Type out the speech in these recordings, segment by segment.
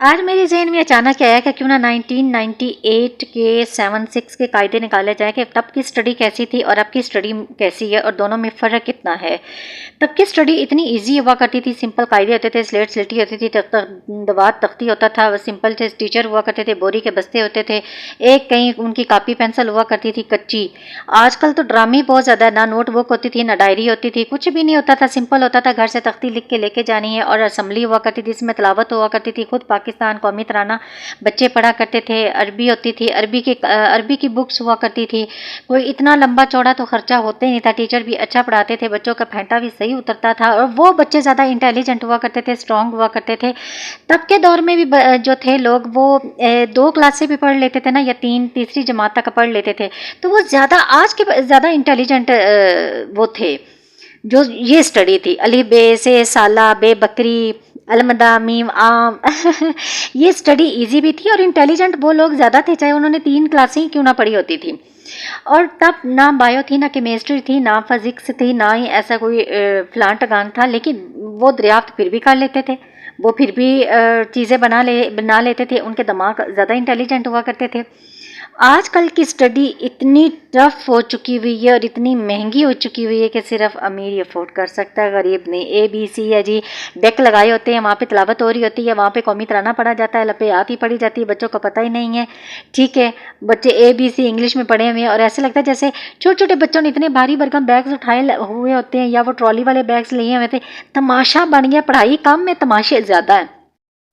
आज मेरे ज़हन में अचानक आया कि क्यों ना 1998 के 7-6 के कायदे निकाले जाए कि तब की स्टडी कैसी थी और अब की स्टडी कैसी है और दोनों में फ़र्क कितना है। तब की स्टडी इतनी इजी हुआ करती थी, सिंपल कायदे होते थे, स्लेट स्लेटी होती थी, दवात तख्ती होता था, सिंपल थे, टीचर हुआ करते थे, बोरी के बस्ते होते थे, एक कहीं उनकी कापी पेंसिल हुआ करती थी कच्ची। आजकल तो ड्रामे बहुत ज़्यादा, ना नोटबुक होती थी, ना डायरी होती थी, कुछ भी नहीं होता था, सिंपल होता था, घर से तख्ती लिख के लेके जानी है। और असम्बली हुआ करती थी, इसमें तलावत हुआ करती थी, खुद पाकिस्तान कौमी तराना बच्चे पढ़ा करते थे, अरबी होती थी, अरबी की बुक्स हुआ करती थी। कोई इतना लंबा चौड़ा तो खर्चा होते नहीं था, टीचर भी अच्छा पढ़ाते थे, बच्चों का फेंटा भी सही उतरता था और वो बच्चे ज़्यादा इंटेलिजेंट हुआ करते थे, स्ट्रांग हुआ करते थे। तब के दौर में भी जो थे लोग वो 2 क्लास से भी पढ़ लेते थे ना, या तीसरी जमात तक पढ़ लेते थे, तो वो ज़्यादा आज के ज़्यादा इंटेलिजेंट वो थे। जो ये स्टडी थी अली बे से साला बे बकरी अलमदा मीम आम ये स्टडी इजी भी थी और इंटेलिजेंट वो लोग ज़्यादा थे, चाहे उन्होंने 3 क्लासें ही क्यों ना पढ़ी होती थी। और तब ना बायो थी, ना केमिस्ट्री थी, ना फिजिक्स थी, ना ही ऐसा कोई फलान टगान था, लेकिन वो दरियाफ्त फिर भी कर लेते थे, वो फिर भी चीज़ें बना लेते थे, उनके दिमाग ज़्यादा इंटेलिजेंट हुआ करते थे। आजकल की स्टडी इतनी टफ हो चुकी हुई है और इतनी महंगी हो चुकी हुई है कि सिर्फ अमीर ही अफोर्ड कर सकता है, गरीब नहीं। ABC है जी, डेक लगाए होते हैं, वहाँ पे तिलावत हो रही होती है, वहाँ पे कौमी तराना पढ़ा जाता है, लपयात ही पढ़ी जाती है, बच्चों को पता ही नहीं है। ठीक है, बच्चे ABC इंग्लिश में पढ़े हुए हैं और ऐसे लगता है जैसे छोटे छोटे बच्चों ने इतने भारी भरकम बैग्स उठाए हुए होते हैं, या वो ट्रॉली वाले बैग्स लिए हुए थे। तमाशा बन गया, पढ़ाई कम में तमाशे ज़्यादा है।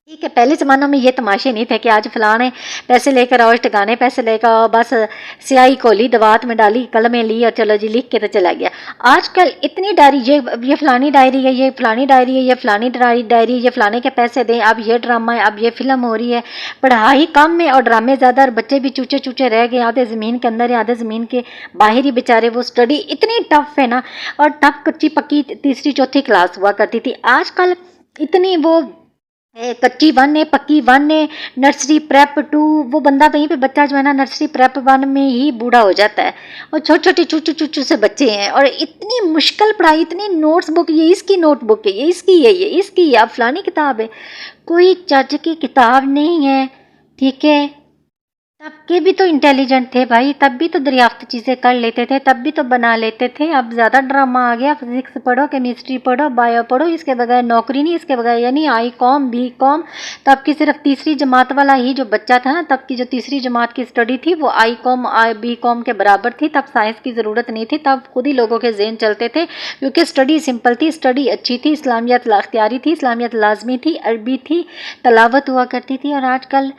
ठीक है, पहले ज़मानों में ये तमाशे नहीं थे कि आज फलाने पैसे लेकर आओ, ठिकाने पैसे लेकर आओ, बस स्याही खोली, दवात में डाली, कलमें ली और चलो जी लिख के तो चला गया। आजकल इतनी डायरी, ये फलानी डायरी है, ये फलानी डायरी है, ये फलानी डायरी, ये फलाने के पैसे दें, अब ये ड्रामा है, अब ये फिल्म हो रही है। पढ़ाई कम में और ड्रामे ज़्यादा, और बच्चे भी चूचे चूचे रह गए, आधे ज़मीन के अंदर है, आधे ज़मीन के बाहर ही बेचारे। वो स्टडी इतनी टफ है ना, और टफ कच्ची पक्की तीसरी चौथी क्लास हुआ करती थी। आजकल इतनी वो कच्ची 1 है, पक्की 1 है, नर्सरी प्रेप 2, वो बंदा वहीं पे बच्चा जो है ना नर्सरी प्रेप 1 में ही बूढ़ा हो जाता है। और छोटे छोटे चूचू चूचू से बच्चे हैं और इतनी मुश्किल पढ़ाई, इतनी नोट्स बुक, ये इसकी नोटबुक है, ये इसकी है, ये इसकी है, अब फलानी किताब है, कोई चज की किताब नहीं है। ठीक है, तब के भी तो इंटेलिजेंट थे भाई, तब भी तो दरियाफ्त चीज़ें कर लेते थे, तब भी तो बना लेते थे। अब ज़्यादा ड्रामा आ गया, फिजिक्स पढ़ो, केमिस्ट्री पढ़ो, बायो पढ़ो, इसके बगैर नौकरी नहीं, इसके बगैर यानी I.Com B.Com। तब की सिर्फ तीसरी जमात वाला ही जो बच्चा था ना, तब की जो तीसरी जमात की स्टडी थी वो I.Com B.Com के बराबर थी। तब साइंस की ज़रूरत नहीं थी, तब खुद ही लोगों के जहन चलते थे, क्योंकि स्टडी सिंपल थी, स्टडी अच्छी थी, इस्लामियत अख्तियारी थी, इस्लामियत लाजमी थी, अरबी थी, तलावत हुआ करती थी। और आजकल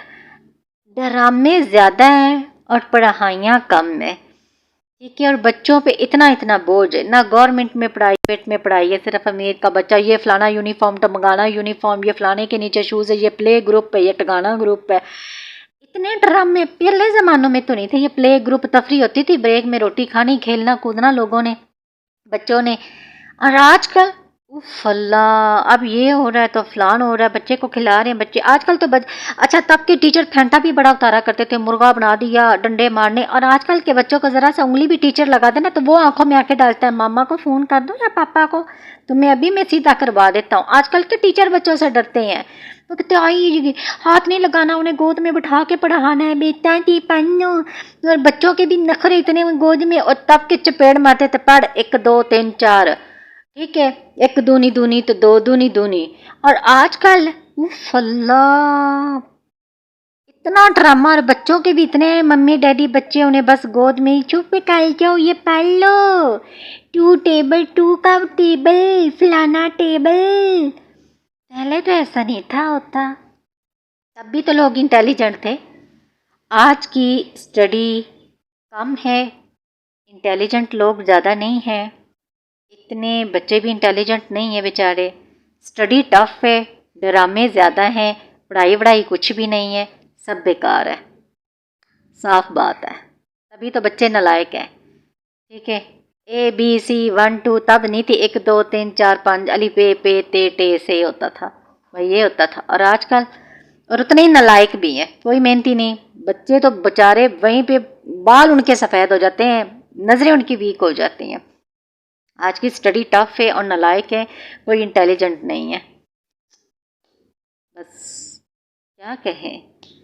ड्रामे ज़्यादा हैं और पढ़ाइयाँ कम है। ठीक है, और बच्चों पे इतना इतना बोझ है, ना गवर्नमेंट में प्राइवेट में पढ़ाई है, सिर्फ अमीर का बच्चा ये फलाना यूनिफॉर्म, टमगाना यूनिफॉर्म, ये फलाने के नीचे शूज़ है, ये प्ले ग्रुप है, ये टगाना ग्रुप है। इतने ड्रामे पहले ज़मानों में तो नहीं थे। ये प्ले ग्रुप तफरी होती थी, ब्रेक में रोटी खानी, खेलना कूदना लोगों ने, बच्चों ने। और आजकल उफ अल्लाह, अब ये हो रहा है तो फलान हो रहा है, बच्चे को खिला रहे हैं बच्चे आजकल तो अच्छा, तब के टीचर फेंटा भी बड़ा उतारा करते थे, मुर्गा बना दिया, डंडे मारने। और आजकल के बच्चों को ज़रा सा उंगली भी टीचर लगा देना तो वो आंखों में आके डालता है, मामा को फ़ोन कर दो या पापा को, तुम्हें अभी मैं सीधा करवा देता हूँ। आजकल के टीचर बच्चों से डरते हैं, वो कहते आई हाथ नहीं लगाना, उन्हें गोद में बिठा के पढ़ाना है, बेटा टी पढ़ो। और बच्चों के भी नखरे इतने गोद में, और तब के चपेड़ मारते थे, पढ़ 1 2 3 4। ठीक है, 1 दूनी दूनी तो 2 दूनी दूनी। और आजकल उफ अल्लाह, इतना ड्रामा, और बच्चों के भी इतने मम्मी डैडी बच्चे उन्हें बस गोद में ही चुप कर जाओ, ये पढ़ लो, 2 टेबल 2 का टेबल, फलाना टेबल। पहले तो ऐसा नहीं था होता, तब भी तो लोग इंटेलिजेंट थे। आज की स्टडी कम है, इंटेलिजेंट लोग ज़्यादा नहीं हैं, इतने बच्चे भी इंटेलिजेंट नहीं है बेचारे। स्टडी टफ है, ड्रामे ज़्यादा हैं, पढ़ाई वढ़ाई कुछ भी नहीं है, सब बेकार है, साफ बात है। तभी तो बच्चे नालायक हैं। ठीक है, ABC 1 2 तब नहीं थी, 1 2 3 4 5 अली पे ते टे से होता था भाई, ये होता था। और आजकल और उतने ही नालायक भी हैं, कोई मेहनती नहीं। बच्चे तो बेचारे वहीं पे बाल उनके सफ़ेद हो जाते हैं, नज़रें उनकी वीक हो जाती हैं। आज की स्टडी टफ है और नालायक है, कोई इंटेलिजेंट नहीं है। बस क्या क्या कहें।